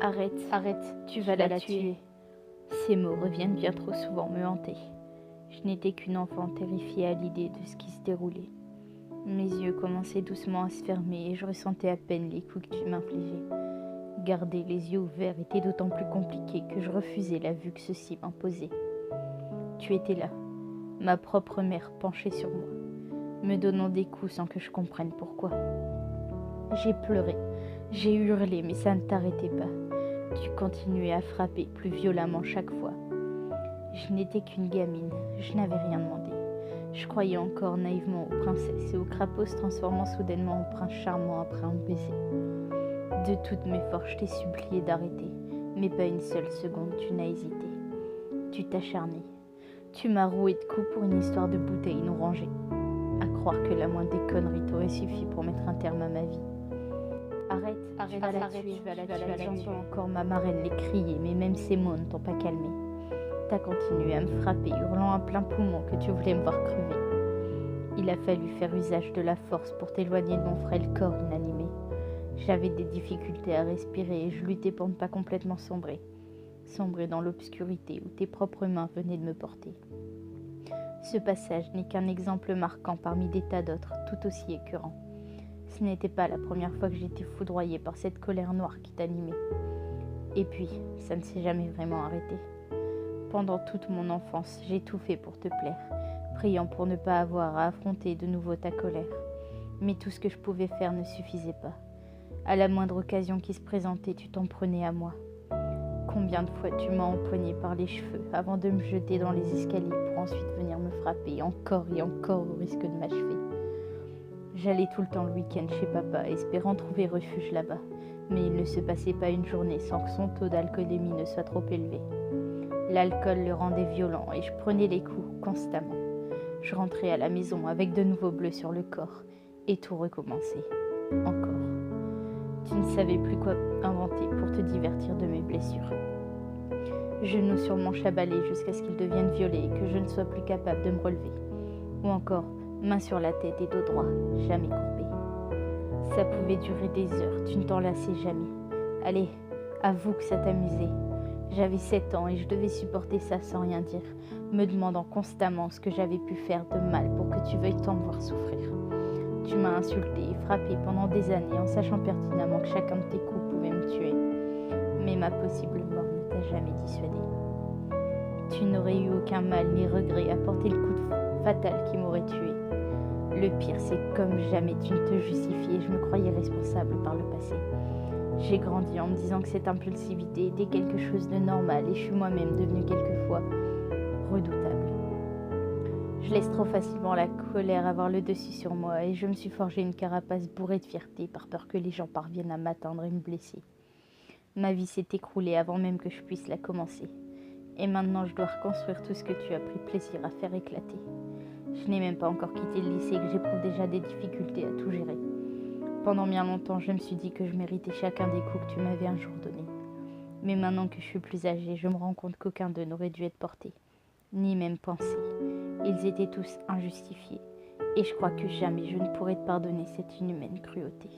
Arrête, arrête, tu vas la tuer. Ces mots reviennent bien trop souvent me hanter. Je n'étais qu'une enfant terrifiée à l'idée de ce qui se déroulait. Mes yeux commençaient doucement à se fermer et je ressentais à peine les coups que tu m'infligeais. Garder les yeux ouverts était d'autant plus compliqué que je refusais la vue que ceci m'imposait. Tu étais là, ma propre mère penchée sur moi, me donnant des coups sans que je comprenne pourquoi. J'ai pleuré, j'ai hurlé, mais ça ne t'arrêtait pas. Tu continuais à frapper plus violemment chaque fois. Je n'étais qu'une gamine, je n'avais rien demandé. Je croyais encore naïvement aux princesses et aux crapauds se transformant soudainement en prince charmant après un baiser. De toutes mes forces, je t'ai supplié d'arrêter, mais pas une seule seconde tu n'as hésité. Tu t'acharnais. Tu m'as roué de coups pour une histoire de bouteille non rangée. À croire que la moindre des conneries t'aurait suffi pour mettre un terme à ma vie. Arrête, tu vas la tuer. J'entends encore ma marraine les crier, mais même ces mots ne t'ont pas calmé. T'as continué à me frapper, hurlant à plein poumon que tu voulais me voir crever. Il a fallu faire usage de la force pour t'éloigner de mon frêle corps inanimé. J'avais des difficultés à respirer et je luttais pour ne pas complètement sombrer dans l'obscurité où tes propres mains venaient de me porter. Ce passage n'est qu'un exemple marquant parmi des tas d'autres tout aussi écœurants. Ce n'était pas la première fois que j'étais foudroyée par cette colère noire qui t'animait. Et puis, ça ne s'est jamais vraiment arrêté. Pendant toute mon enfance, j'ai tout fait pour te plaire, priant pour ne pas avoir à affronter de nouveau ta colère. Mais tout ce que je pouvais faire ne suffisait pas. À la moindre occasion qui se présentait, tu t'en prenais à moi. Combien de fois tu m'as empoigné par les cheveux avant de me jeter dans les escaliers pour ensuite venir me frapper encore et encore au risque de m'achever. J'allais tout le temps le week-end chez papa, espérant trouver refuge là-bas, mais il ne se passait pas une journée sans que son taux d'alcoolémie ne soit trop élevé. L'alcool le rendait violent et je prenais les coups constamment. Je rentrais à la maison avec de nouveaux bleus sur le corps et tout recommençait. Encore. Tu ne savais plus quoi inventer pour te divertir de mes blessures. Genoux sur mon chabalet jusqu'à ce qu'il devienne violet et que je ne sois plus capable de me relever. Ou encore, main sur la tête et dos droit, jamais courbé. Ça pouvait durer des heures, tu ne t'en lassais jamais. Allez, avoue que ça t'amusait. J'avais 7 ans et je devais supporter ça sans rien dire, me demandant constamment ce que j'avais pu faire de mal pour que tu veuilles tant me voir souffrir. Tu m'as insulté et frappé pendant des années en sachant pertinemment que chacun de tes coups pouvait me tuer. Mais ma possible mort ne t'a jamais dissuadé. Tu n'aurais eu aucun mal ni regret à porter le coup fatal qui m'aurait tué. Le pire, c'est comme jamais tu ne te justifiais et je me croyais responsable par le passé. J'ai grandi en me disant que cette impulsivité était quelque chose de normal et je suis moi-même devenue quelquefois redoutable. Je laisse trop facilement la colère avoir le dessus sur moi et je me suis forgé une carapace bourrée de fierté par peur que les gens parviennent à m'atteindre et me blesser. Ma vie s'est écroulée avant même que je puisse la commencer. Et maintenant je dois reconstruire tout ce que tu as pris plaisir à faire éclater. Je n'ai même pas encore quitté le lycée et que j'éprouve déjà des difficultés à tout gérer. Pendant bien longtemps, je me suis dit que je méritais chacun des coups que tu m'avais un jour donnés. Mais maintenant que je suis plus âgée, je me rends compte qu'aucun d'eux n'aurait dû être porté, ni même pensé. Ils étaient tous injustifiés, et je crois que jamais je ne pourrai te pardonner cette inhumaine cruauté.